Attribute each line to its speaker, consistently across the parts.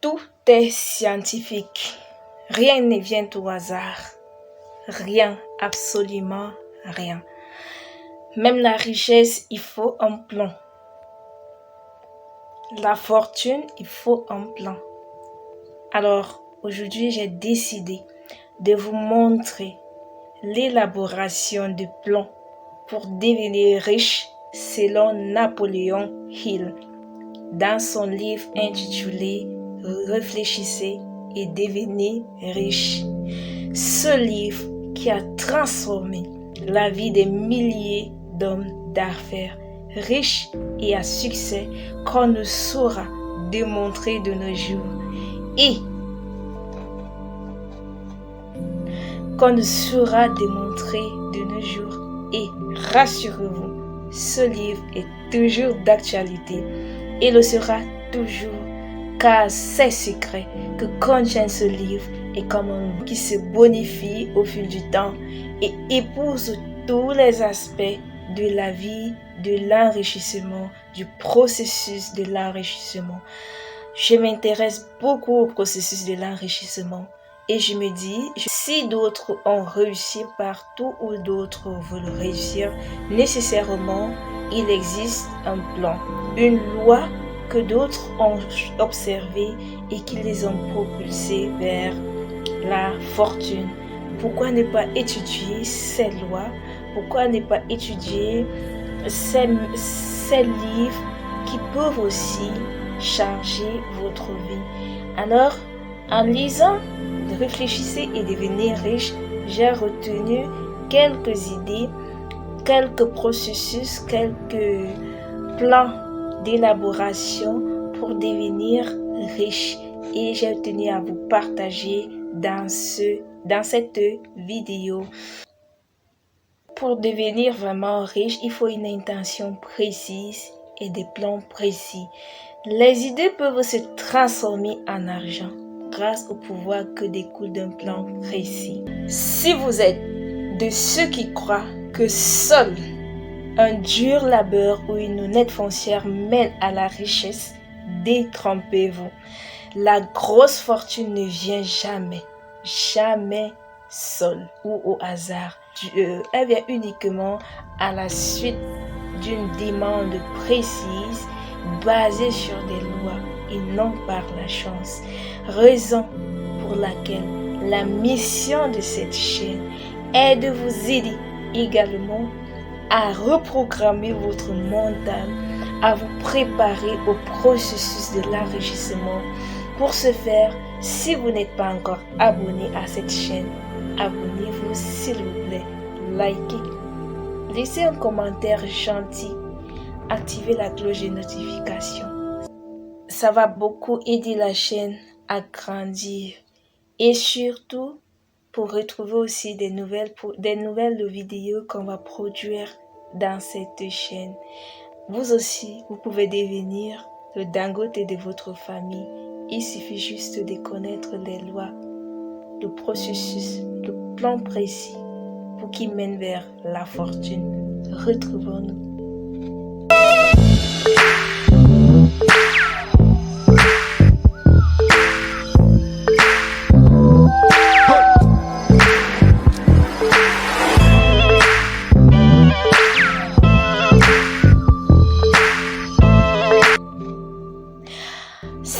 Speaker 1: Tout est scientifique. Rien ne vient au hasard. Rien, absolument rien. Même la richesse, il faut un plan. La fortune, il faut un plan. Alors, aujourd'hui, j'ai décidé de vous montrer l'élaboration du plan pour devenir riche selon Napoléon Hill dans son livre intitulé Réfléchissez et devenez riche. Ce livre qui a transformé la vie des milliers d'hommes d'affaires riches et à succès qu'on ne saura démontrer de nos jours et qu'on ne saura démontrer de nos jours. Et rassurez-vous, ce livre est toujours d'actualité et le sera toujours, car ces secrets que contient ce livre est comme un vin qui se bonifie au fil du temps et épouse tous les aspects de la vie, de l'enrichissement, du processus de l'enrichissement. Je m'intéresse beaucoup au processus de l'enrichissement et je me dis, si d'autres ont réussi partout où d'autres veulent réussir, nécessairement, il existe un plan, une loi que d'autres ont observée et qui les ont propulsés vers la fortune. Pourquoi ne pas étudier ces lois? Pourquoi ne pas étudier ces livres qui peuvent aussi changer votre vie? Alors, en lisant Réfléchissez et devenez riche, j'ai retenu quelques idées, quelques processus, quelques plans d'élaboration pour devenir riche et j'ai tenu à vous partager dans cette vidéo. Pour devenir vraiment riche, il faut une intention précise et des plans précis. Les idées peuvent se transformer en argent grâce au pouvoir que découle d'un plan précis. Si vous êtes de ceux qui croient que seul un dur labeur ou une honnête foncière mène à la richesse, détrompez-vous. La grosse fortune ne vient jamais seule ou au hasard. Elle vient uniquement à la suite d'une demande précise basée sur des lois et non par la chance. Raison pour laquelle la mission de cette chaîne est de vous aider également à reprogrammer votre mental, à vous préparer au processus de l'enrichissement. Pour ce faire, si vous n'êtes pas encore abonné à cette chaîne, abonnez-vous s'il vous plaît, likez, laissez un commentaire gentil, activez la cloche de notification. Ça va beaucoup aider la chaîne à grandir et surtout pour retrouver aussi des nouvelles vidéos qu'on va produire dans cette chaîne. Vous aussi, vous pouvez devenir le Dangote de votre famille. Il suffit juste de connaître les lois, le processus, le plan précis pour qui mène vers la fortune. Retrouvons-nous.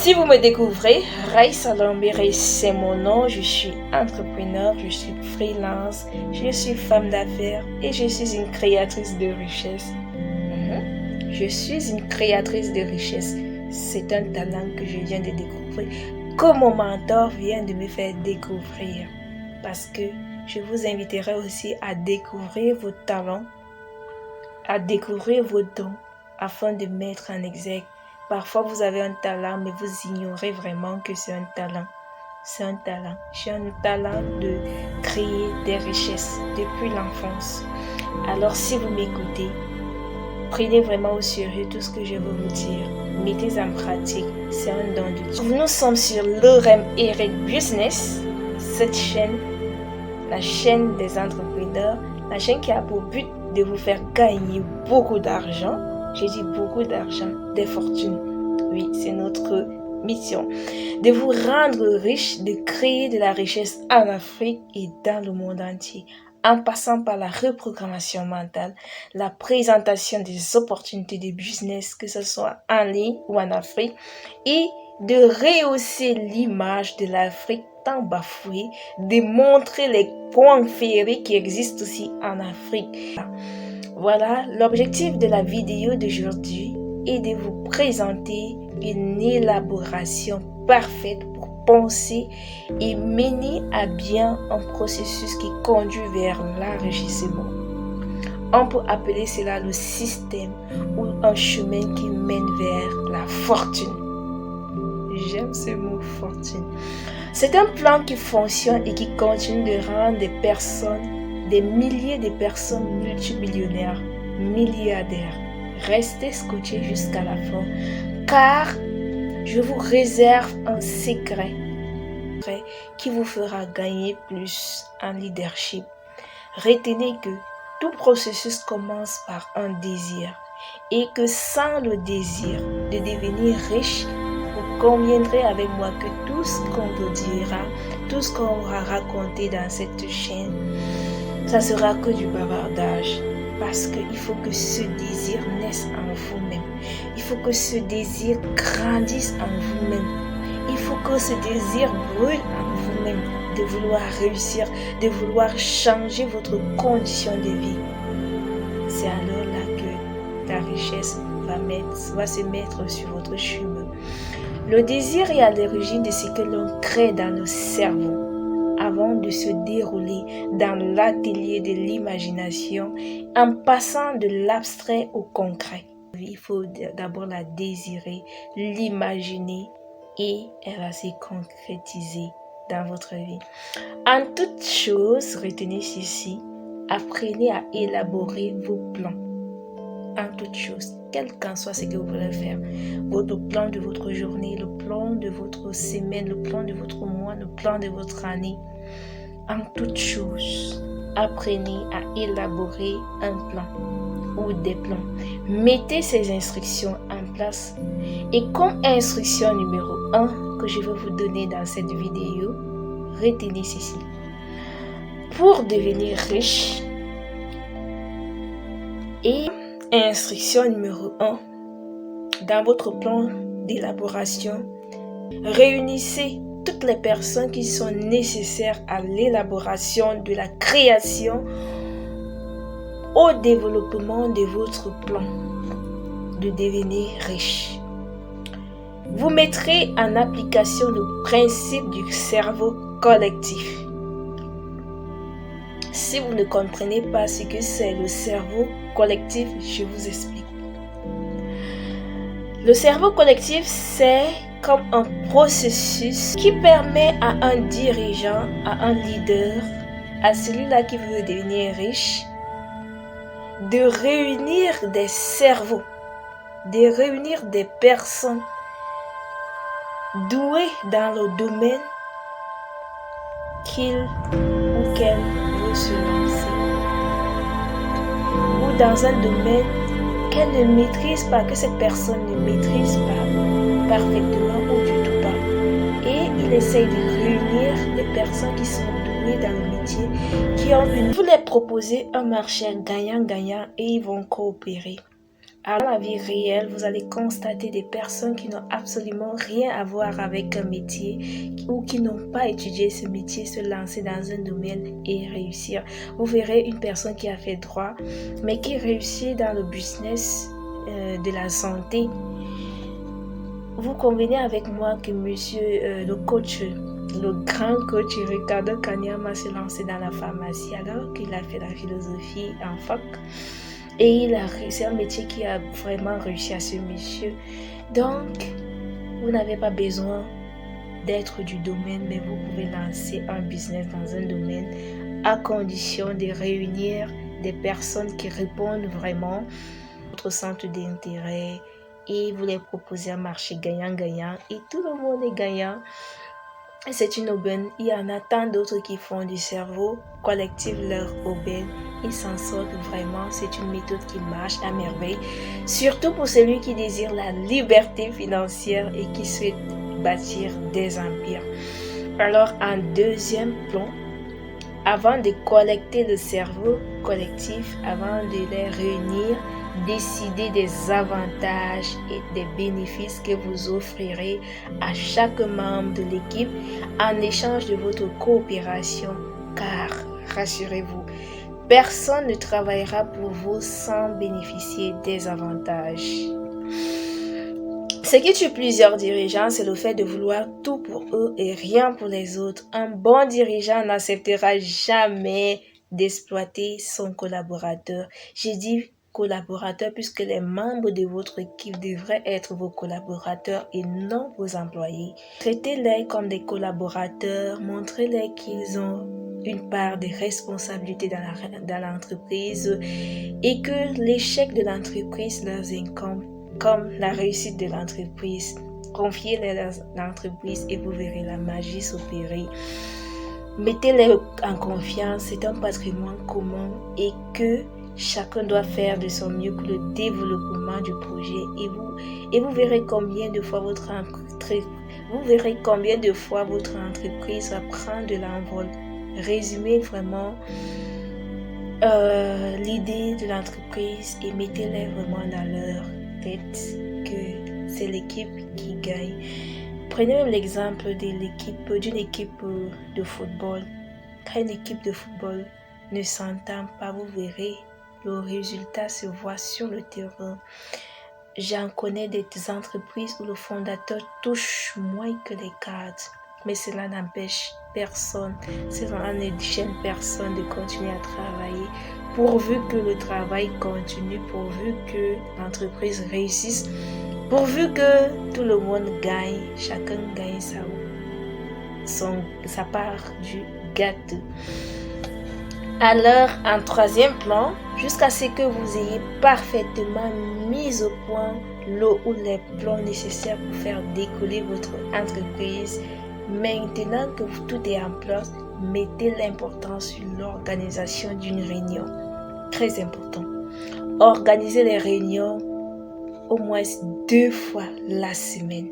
Speaker 1: Si vous me découvrez, Raïssa Lambéré, c'est mon nom. Je suis entrepreneur, je suis freelance, je suis femme d'affaires et je suis une créatrice de richesse. Je suis une créatrice de richesse. C'est un talent que je viens de découvrir, que mon mentor vient de me faire découvrir. Parce que je vous inviterai aussi à découvrir vos talents, à découvrir vos dons afin de mettre en exergue. Parfois, vous avez un talent, mais vous ignorez vraiment que c'est un talent. C'est un talent. J'ai un talent de créer des richesses depuis l'enfance. Alors, si vous m'écoutez, prenez vraiment au sérieux tout ce que je veux vous dire. Mettez en pratique. C'est un don de Dieu. Nous sommes sur Lorem Eric Business, cette chaîne, la chaîne des entrepreneurs, la chaîne qui a pour but de vous faire gagner beaucoup d'argent. J'ai dit beaucoup d'argent, des fortunes. Oui, c'est notre mission de vous rendre riche, de créer de la richesse en Afrique et dans le monde entier, en passant par la reprogrammation mentale, la présentation des opportunités de business, que ce soit en ligne ou en Afrique, et de rehausser l'image de l'Afrique tant bafouée, de montrer les points féeriques qui existent aussi en Afrique. Voilà, l'objectif de la vidéo d'aujourd'hui est de vous présenter une élaboration parfaite pour penser et mener à bien un processus qui conduit vers l'enrichissement. On peut appeler cela le système ou un chemin qui mène vers la fortune. J'aime ce mot fortune. C'est un plan qui fonctionne et qui continue de rendre des milliers de personnes multimillionnaires, milliardaires. Restez scotchés jusqu'à la fin, car je vous réserve un secret qui vous fera gagner plus en leadership. Retenez que tout processus commence par un désir et que sans le désir de devenir riche, vous conviendrez avec moi que tout ce qu'on vous dira, tout ce qu'on aura raconté dans cette chaîne, ça sera que du bavardage. Parce qu'il faut que ce désir naisse en vous-même. Il faut que ce désir grandisse en vous-même. Il faut que ce désir brûle en vous-même de vouloir réussir, de vouloir changer votre condition de vie. C'est alors là que la richesse va se mettre sur votre chemin. Le désir est à l'origine de ce que l'on crée dans le cerveau avant de se dérouler dans l'atelier de l'imagination en passant de l'abstrait au concret. Il faut d'abord la désirer, l'imaginer et elle va se concrétiser dans votre vie. En toute chose, retenez ceci, apprenez à élaborer vos plans. En toute chose, quel qu'en soit ce que vous voulez faire, votre plan de votre journée, le plan de votre semaine, le plan de votre mois, le plan de votre année. En toute chose, apprenez à élaborer un plan ou des plans. Mettez ces instructions en place. Et comme instruction numéro 1 que je vais vous donner dans cette vidéo, retenez ceci. Pour devenir riche, et instruction numéro 1, dans votre plan d'élaboration, réunissez toutes les personnes qui sont nécessaires à l'élaboration de la création au développement de votre plan de devenir riche. Vous mettrez en application le principe du cerveau collectif. Si vous ne comprenez pas ce que c'est le cerveau collectif, je vous explique. Le cerveau collectif, c'est comme un processus qui permet à un dirigeant, à un leader, à celui-là qui veut devenir riche, de réunir des cerveaux, de réunir des personnes douées dans le domaine qu'il ou qu'elle veut se lancer, ou dans un domaine qu'elle ne maîtrise pas, que cette personne ne maîtrise pas parfaitement ou du tout pas. Et il essaye de réunir des personnes qui sont douées dans le métier, qui ont une... Vous les proposez un marché gagnant-gagnant et ils vont coopérer. Dans la vie réelle, vous allez constater des personnes qui n'ont absolument rien à voir avec un métier ou qui n'ont pas étudié ce métier, se lancer dans un domaine et réussir. Vous verrez une personne qui a fait droit, mais qui réussit dans le business de la santé. Vous convenez avec moi que monsieur le coach, le grand coach Ricardo Kanyama s'est lancé dans la pharmacie alors qu'il a fait la philosophie en fac. Et il a réussi un métier qui a vraiment réussi à ce monsieur. Donc, vous n'avez pas besoin d'être du domaine, mais vous pouvez lancer un business dans un domaine à condition de réunir des personnes qui répondent vraiment à votre centre d'intérêt et vous les proposez un marché gagnant-gagnant et tout le monde est gagnant. C'est une aubaine. Il y en a tant d'autres qui font du cerveau collectif leur aubaine. Ils s'en sortent vraiment. C'est une méthode qui marche à merveille. Surtout pour celui qui désire la liberté financière et qui souhaite bâtir des empires. Alors, en deuxième plan, avant de collecter le cerveau collectif, avant de les réunir, décidez des avantages et des bénéfices que vous offrirez à chaque membre de l'équipe en échange de votre coopération, car, rassurez-vous, personne ne travaillera pour vous sans bénéficier des avantages. Ce qui tue plusieurs dirigeants, c'est le fait de vouloir tout pour eux et rien pour les autres. Un bon dirigeant n'acceptera jamais d'exploiter son collaborateur. J'ai dit collaborateurs puisque les membres de votre équipe devraient être vos collaborateurs et non vos employés. Traitez-les comme des collaborateurs, montrez-les qu'ils ont une part de responsabilité dans l'entreprise et que l'échec de l'entreprise leur incombe comme la réussite de l'entreprise. Confiez-les à l'entreprise et vous verrez la magie s'opérer. Mettez-les en confiance, c'est un patrimoine commun et que chacun doit faire de son mieux pour le développement du projet et vous verrez combien de fois votre entreprise va prendre de l'envol. Résumez vraiment l'idée de l'entreprise et mettez-les vraiment dans leur tête que c'est l'équipe qui gagne. Prenez même l'exemple d'une équipe de football. Quand une équipe de football ne s'entend pas, vous verrez, le résultat se voit sur le terrain. J'en connais des entreprises où le fondateur touche moins que les cadres, mais cela n'empêche personne, cela ne gêne personne de continuer à travailler, pourvu que le travail continue, pourvu que l'entreprise réussisse, pourvu que tout le monde gagne, chacun gagne sa part du gâteau. Alors, en troisième plan, jusqu'à ce que vous ayez parfaitement mis au point l'eau ou les plans nécessaires pour faire décoller votre entreprise, maintenant que tout est en place, mettez l'importance sur l'organisation d'une réunion. Très important. Organisez les réunions au moins 2 fois la semaine,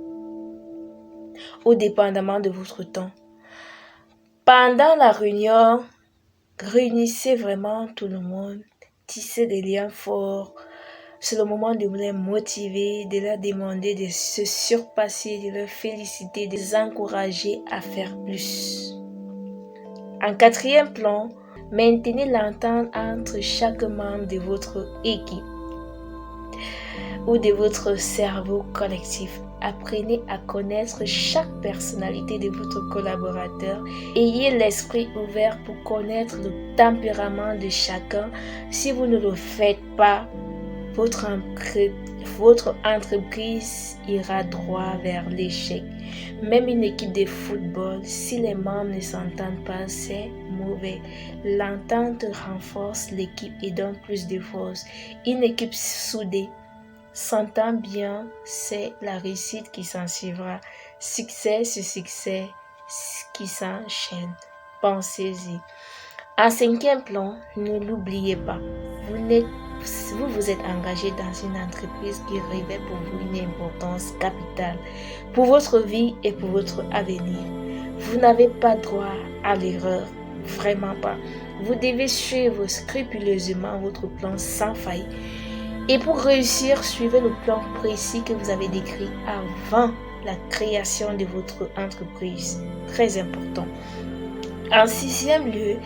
Speaker 1: au dépendamment de votre temps. Pendant la réunion, réunissez vraiment tout le monde, tissez des liens forts. C'est le moment de les motiver, de leur demander de se surpasser, de leur féliciter, de les encourager à faire plus. En quatrième plan, maintenez l'entente entre chaque membre de votre équipe ou de votre cerveau collectif. Apprenez à connaître chaque personnalité de votre collaborateur. Ayez l'esprit ouvert pour connaître le tempérament de chacun. Si vous ne le faites pas, votre entreprise ira droit vers l'échec. Même une équipe de football, si les membres ne s'entendent pas, c'est mauvais. L'entente renforce l'équipe et donne plus de force. Une équipe soudée s'entend bien, c'est la réussite qui s'en suivra. Succès sur succès qui s'enchaîne. Pensez-y. En cinquième plan, ne l'oubliez pas. Vous êtes engagé dans une entreprise qui revêt pour vous une importance capitale pour votre vie et pour votre avenir. Vous n'avez pas droit à l'erreur, vraiment pas. Vous devez suivre scrupuleusement votre plan sans faille. Et pour réussir, suivez le plan précis que vous avez décrit avant la création de votre entreprise. Très important. En sixième lieu,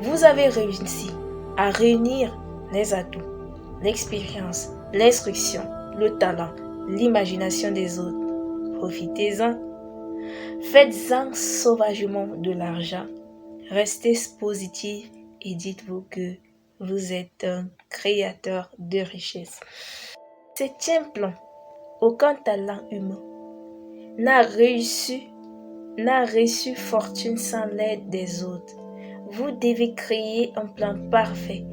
Speaker 1: vous avez réussi à réunir les atouts, l'expérience, l'instruction, le talent, l'imagination des autres. Profitez-en. Faites-en sauvagement de l'argent. Restez positif et dites-vous que vous êtes un créateur de richesse. Septième plan. Aucun talent humain n'a reçu fortune sans l'aide des autres. Vous devez créer un plan parfait.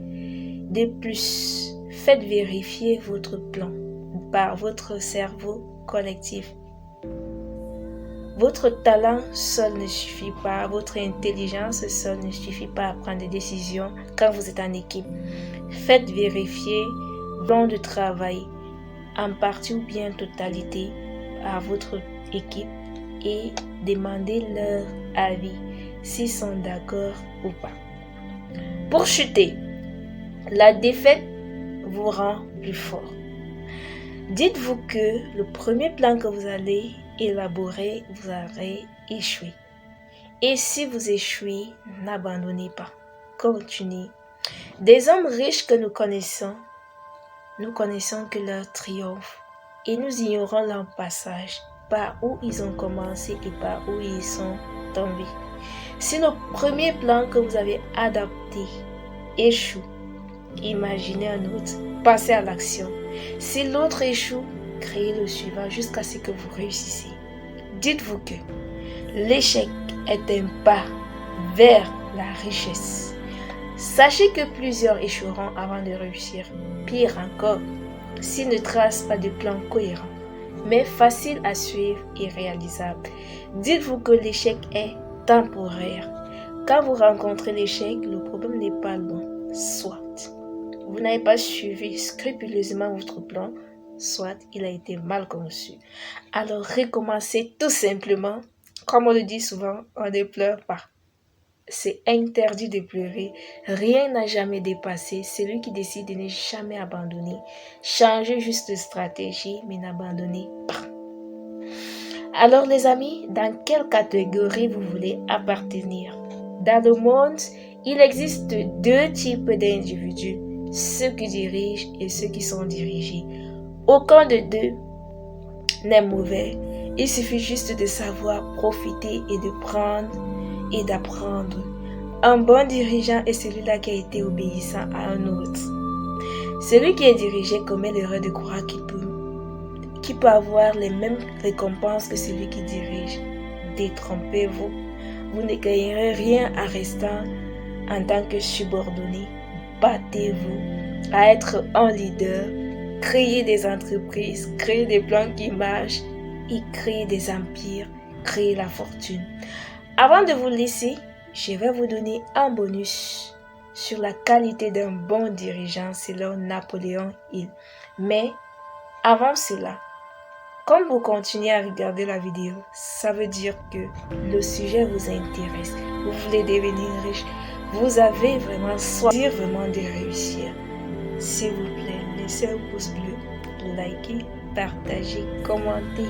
Speaker 1: De plus, faites vérifier votre plan par votre cerveau collectif. Votre talent seul ne suffit pas, votre intelligence seule ne suffit pas à prendre des décisions quand vous êtes en équipe. Faites vérifier le plan de travail en partie ou bien en totalité à votre équipe et demandez leur avis, s'ils sont d'accord ou pas. Pour chuter, la défaite vous rend plus fort. Dites-vous que le premier plan que vous allez élaborer, vous allez échouer. Et si vous échouez, n'abandonnez pas. Continuez. Des hommes riches que nous connaissons que leur triomphe et nous ignorons leur passage, par où ils ont commencé et par où ils sont tombés. Si le premier plan que vous avez adapté échoue, imaginez un autre, passez à l'action. Si l'autre échoue, créez le suivant jusqu'à ce que vous réussissiez. Dites-vous que l'échec est un pas vers la richesse. Sachez que plusieurs échoueront avant de réussir. Pire encore, s'ils ne tracent pas de plan cohérent, mais facile à suivre et réalisable. Dites-vous que l'échec est temporaire. Quand vous rencontrez l'échec, le problème n'est pas loin. Soit vous n'avez pas suivi scrupuleusement votre plan, soit il a été mal conçu. Alors recommencez tout simplement. Comme on le dit souvent, on ne pleure pas. C'est interdit de pleurer. Rien n'a jamais dépassé. Celui qui décide de ne jamais abandonner. Changez juste de stratégie, mais n'abandonnez pas. Alors les amis, dans quelle catégorie vous voulez appartenir? Dans le monde, il existe deux types d'individus. Ceux qui dirigent et ceux qui sont dirigés. Aucun de deux n'est mauvais. Il suffit juste de savoir profiter et de prendre et d'apprendre. Un bon dirigeant est celui-là qui a été obéissant à un autre. Celui qui est dirigé commet l'erreur de croire qu'il peut avoir les mêmes récompenses que celui qui dirige. Détrompez-vous. Vous ne gagnerez rien en restant en tant que subordonné. Battez-vous à être un leader, créez des entreprises, créez des plans qui marchent et créez des empires, créez la fortune. Avant de vous laisser, je vais vous donner un bonus sur la qualité d'un bon dirigeant selon Napoléon Hill. Mais avant cela, comme vous continuez à regarder la vidéo, ça veut dire que le sujet vous intéresse. Vous voulez devenir riche. Vous avez vraiment choisi vraiment de réussir. S'il vous plaît, laissez un pouce bleu, likez, partagez, commentez.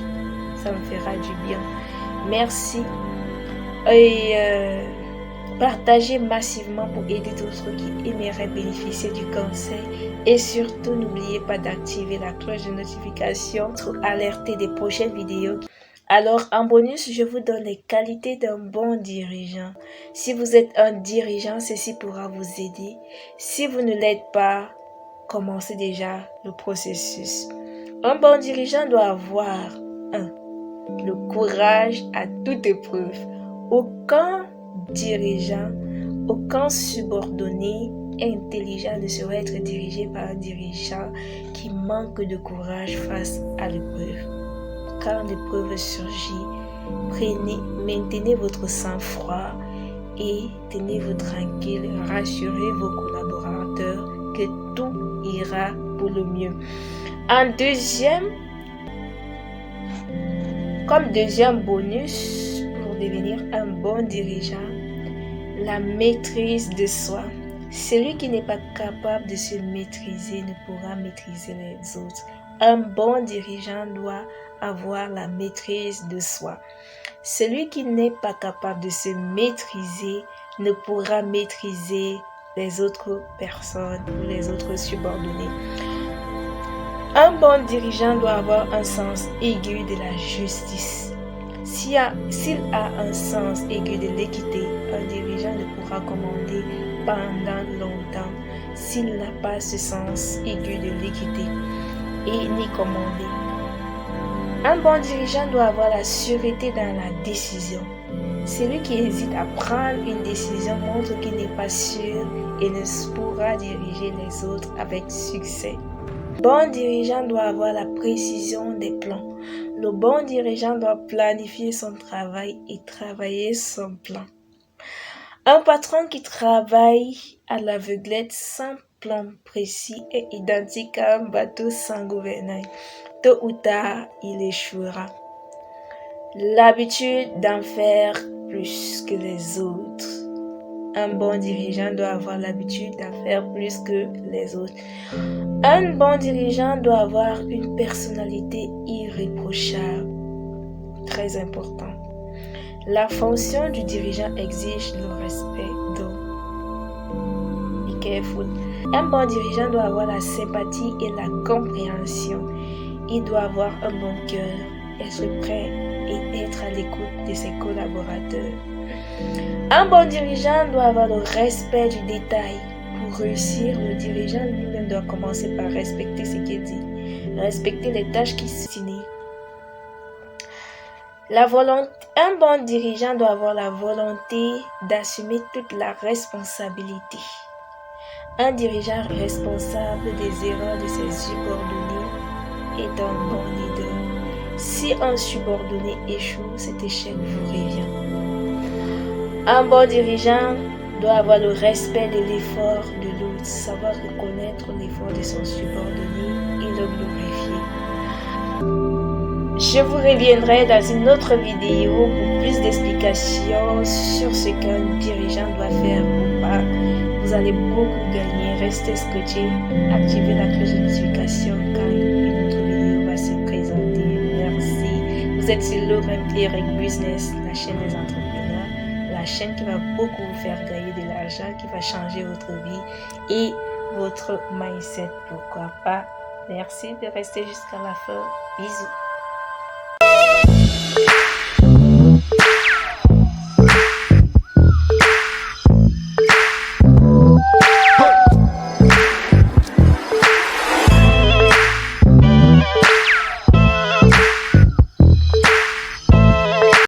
Speaker 1: Ça me fera du bien. Merci. Et partagez massivement pour aider d'autres qui aimeraient bénéficier du conseil. Et surtout, n'oubliez pas d'activer la cloche de notification pour alerter des prochaines vidéos. Alors, en bonus, je vous donne les qualités d'un bon dirigeant. Si vous êtes un dirigeant, ceci pourra vous aider. Si vous ne l'êtes pas, commencez déjà le processus. Un bon dirigeant doit avoir 1. Le courage à toute épreuve. Aucun dirigeant, aucun subordonné intelligent ne saurait être dirigé par un dirigeant qui manque de courage face à l'épreuve. Quand l'épreuve surgit, maintenez votre sang-froid et tenez-vous tranquille, rassurez vos collaborateurs que tout ira pour le mieux. Comme deuxième bonus pour devenir un bon dirigeant, la maîtrise de soi. Celui qui n'est pas capable de se maîtriser ne pourra maîtriser les autres. Un bon dirigeant doit avoir la maîtrise de soi. Celui qui n'est pas capable de se maîtriser ne pourra maîtriser les autres personnes ou les autres subordonnés. Un bon dirigeant doit avoir un sens aigu de la justice. S'il a un sens aigu de l'équité, un dirigeant ne pourra commander pendant longtemps s'il n'a pas ce sens aigu de l'équité et ni commander. Un bon dirigeant doit avoir la sûreté dans la décision. Celui qui hésite à prendre une décision montre qu'il n'est pas sûr et ne pourra diriger les autres avec succès. Le bon dirigeant doit avoir la précision des plans. Le bon dirigeant doit planifier son travail et travailler son plan. Un patron qui travaille à l'aveuglette sans plan précis est identique à un bateau sans gouvernail. Tôt ou tard, il échouera. l'habitude d'en faire plus que les autres. Un bon dirigeant doit avoir l'habitude d'en faire plus que les autres. Un bon dirigeant doit avoir une personnalité irréprochable. Très important. La fonction du dirigeant exige le respect. Donc, be careful. Un bon dirigeant doit avoir la sympathie et la compréhension. Il doit avoir un bon cœur, être prêt et être à l'écoute de ses collaborateurs. Un bon dirigeant doit avoir le respect du détail. Pour réussir, le dirigeant lui-même doit commencer par respecter ce qu'il dit, respecter les tâches qui sont assignées. Un bon dirigeant doit avoir la volonté d'assumer toute la responsabilité. Un dirigeant responsable des erreurs de ses subordonnés est un bon leader. Si un subordonné échoue, cet échec vous revient. Un bon dirigeant doit avoir le respect de l'effort de l'autre, savoir reconnaître l'effort de son subordonné et le glorifier. Je vous reviendrai dans une autre vidéo pour plus d'explications sur ce qu'un dirigeant doit faire ou pas. Vous allez beaucoup gagner. Restez scotchés, activez la cloche de notification quand une autre vidéo va se présenter. Merci. Vous êtes sur l'OMT Eric Business, la chaîne des entrepreneurs, la chaîne qui va beaucoup vous faire gagner de l'argent, qui va changer votre vie et votre mindset. Pourquoi pas? Merci de rester jusqu'à la fin. Bisous.